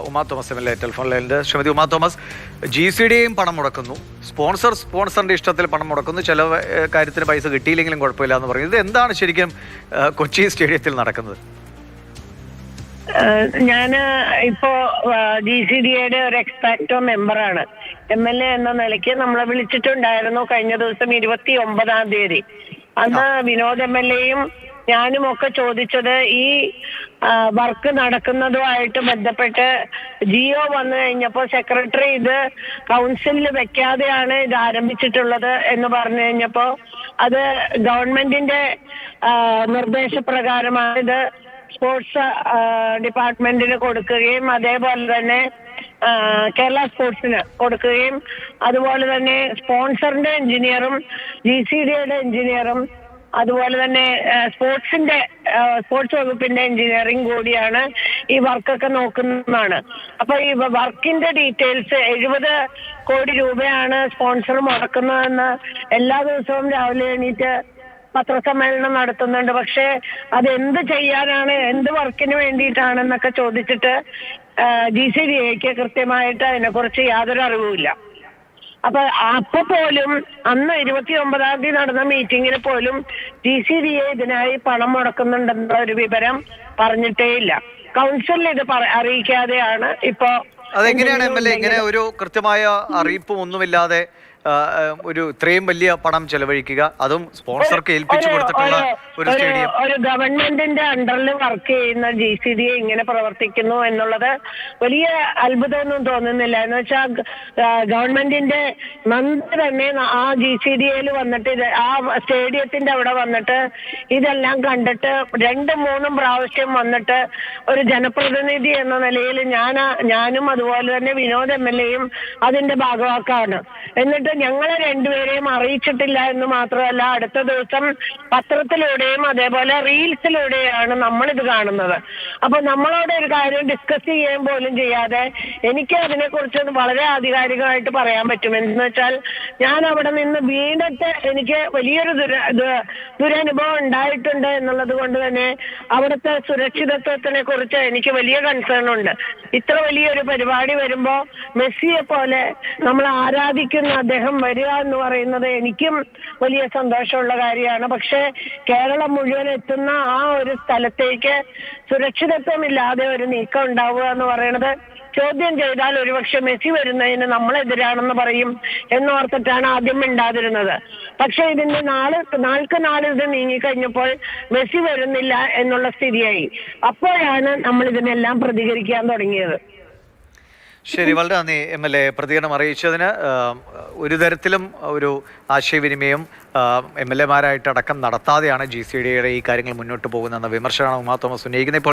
Uma Thomas M L A telephone ലൈനിൽ. Shrimati Uma Thomas, GCDയും പണം മുടക്കുന്നു, സ്പോൺസറിന്റെ ഇഷ്ടത്തിൽ പണം മുടക്കുന്നു, ചില കാര്യത്തിന് പൈസ കിട്ടിയില്ലെങ്കിലും കുഴപ്പമില്ല എന്ന് പറയുന്നത്. ഇത് എന്താണ് ശരിക്കും കൊച്ചി സ്റ്റേഡിയത്തിൽ നടക്കുന്നത്? ഞാന് ഇപ്പോ GCDയുടെ ഒരു എക്സ്പാക്ടോ മെമ്പറാണ്. MLA എന്ന നിലയ്ക്ക് നമ്മളെ വിളിച്ചിട്ടുണ്ടായിരുന്നു കഴിഞ്ഞ ദിവസം 29-ാം തീയതി. അന്ന് വിനോദ് MLAയും ഞാനും ഒക്കെ ചോദിച്ചത് ഈ വർക്ക് നടക്കുന്നതുമായിട്ട് ബന്ധപ്പെട്ട് ജിയോ വന്നു കഴിഞ്ഞപ്പോൾ സെക്രട്ടറി ഇത് കൗൺസിലിൽ വെക്കാതെയാണ് ഇത് ആരംഭിച്ചിട്ടുള്ളത് എന്ന് പറഞ്ഞു കഴിഞ്ഞപ്പോൾ അത് ഗവൺമെന്റിന്റെ നിർദ്ദേശപ്രകാരമാണ് ഇത് സ്പോർട്സ് ഡിപ്പാർട്ട്മെന്റിന് കൊടുക്കുകയും അതേപോലെ തന്നെ കേരള സ്പോർട്സിന് കൊടുക്കുകയും അതുപോലെ തന്നെ സ്പോൺസറിന്റെ എഞ്ചിനീയറും GCDയുടെ എഞ്ചിനീയറും അതുപോലെ തന്നെ സ്പോർട്സ് വകുപ്പിന്റെ എഞ്ചിനീയറിംഗ് കൂടിയാണ് ഈ വർക്കൊക്കെ നോക്കുന്നതാണ്. അപ്പൊ ഈ വർക്കിന്റെ ഡീറ്റെയിൽസ് 70 കോടി രൂപയാണ് സ്പോൺസർ മുടക്കുന്നതെന്ന് എല്ലാ ദിവസവും രാവിലെ എണീറ്റ് പത്രസമ്മേളനം നടത്തുന്നുണ്ട്. പക്ഷെ അതെന്ത് ചെയ്യാനാണ്, എന്ത് വർക്കിന് വേണ്ടിയിട്ടാണെന്നൊക്കെ ചോദിച്ചിട്ട് GCDക്ക് കൃത്യമായിട്ട് അതിനെക്കുറിച്ച് യാതൊരു അറിവുമില്ല. അപ്പൊ പോലും അന്ന് 29-ാം തീയതി നടന്ന മീറ്റിങ്ങിന് പോലും GCDയെ ഇതിനായി പണം മുടക്കുന്നുണ്ടെന്നുള്ള ഒരു വിവരം പറഞ്ഞിട്ടേ ഇല്ല. കൗൺസിലിൽ ഇത് അറിയിക്കാതെയാണ് ഇപ്പോ. അതെങ്ങനെയാണ് MLA ഇങ്ങനെ ഒരു കൃത്യമായ അറിയിപ്പും ഒന്നുമില്ലാതെ ഒരു ഇത്രയും വലിയ പണം ചെലവഴിക്കുക, അതും സ്പോൺസർക്ക് ഏൽപ്പിച്ചു കൊടുത്തിട്ടുള്ള ഒരു സ്റ്റേഡിയം? ഒരു ഗവൺമെന്റിന്റെ അണ്ടറിൽ വർക്ക് ചെയ്യുന്ന GCDയെ ഇങ്ങനെ പ്രവർത്തിക്കുന്നു എന്നുള്ളത് വലിയ അത്ഭുതമൊന്നും തോന്നുന്നില്ല. എന്ന് വെച്ചാൽ ഗവൺമെന്റിന്റെ മന്ത്രി തന്നെ ആ GCDയിൽ വന്നിട്ട് ആ സ്റ്റേഡിയത്തിന്റെ അവിടെ വന്നിട്ട് ഇതെല്ലാം കണ്ടിട്ട് 2-3 പ്രാവശ്യം വന്നിട്ട് ഒരു ജനപ്രതിനിധി എന്ന നിലയിൽ ഞാനും അതുപോലെ തന്നെ വിനോദ് MLAയും അതിന്റെ ഭാഗവാക്കാണ്. എന്നിട്ട് ഞങ്ങളെ രണ്ടുപേരെയും അറിയിച്ചിട്ടില്ല എന്ന് മാത്രമല്ല, അടുത്ത ദിവസം പത്രത്തിലൂടെയും അതേപോലെ റീൽസിലൂടെയാണ് നമ്മളിത് കാണുന്നത്. അപ്പൊ നമ്മളോട് ഒരു കാര്യം ഡിസ്കസ് ചെയ്യാൻ പോലും ചെയ്യാതെ എനിക്ക് അതിനെക്കുറിച്ച് വളരെ ആധികാരികമായിട്ട് പറയാൻ പറ്റും. എന്ന് വെച്ചാൽ ഞാൻ അവിടെ നിന്ന് വീണിട്ട് എനിക്ക് വലിയൊരു ദുരനുഭവം ഉണ്ടായിട്ടുണ്ട് എന്നുള്ളത് കൊണ്ട് തന്നെ അവിടുത്തെ സുരക്ഷിതത്വത്തിനെ കുറിച്ച് എനിക്ക് വലിയ കൺസേൺ ഉണ്ട്. ഇത്ര വലിയൊരു പരിപാടി വരുമ്പോ മെസ്സിയെ പോലെ നമ്മൾ ആരാധിക്കുന്ന അദ്ദേഹം വരിക എന്ന് പറയുന്നത് എനിക്കും വലിയ സന്തോഷമുള്ള കാര്യമാണ്. പക്ഷെ കേരളം മുഴുവൻ എത്തുന്ന ആ ഒരു സ്ഥലത്തേക്ക് സുരക്ഷിതത്വമില്ലാതെ ഒരു നീക്കം ഉണ്ടാവുക എന്ന് പറയുന്നത്, ചോദ്യം ചെയ്താൽ ഒരുപക്ഷെ മെസ്സി വരുന്നതിന് നമ്മളെതിരാണെന്ന് പറയും എന്നോർത്തിട്ടാണ് ആദ്യം മിണ്ടാതിരുന്നത്. പക്ഷെ ഇതിന്റെ നാൾക്ക് ഇത് നീങ്ങിക്കഴിഞ്ഞപ്പോൾ മെസ്സി വരുന്നില്ല എന്നുള്ള സ്ഥിതിയായി. അപ്പോഴാണ് നമ്മൾ ഇതിനെല്ലാം പ്രതികരിക്കാൻ തുടങ്ങിയത്. ശരി, വളരെ നന്ദി MLA പ്രതികരണം അറിയിച്ചതിന്. ഒരു തരത്തിലും ഒരു ആശയവിനിമയം MLA മാരായിട്ടടക്കം നടത്താതെയാണ് GCDയുടെ ഈ കാര്യങ്ങൾ മുന്നോട്ട് പോകുന്നതെന്ന വിമർശനമാണ് ഉമാ തോമസ് ഉന്നയിക്കുന്നത്. ഇപ്പോൾ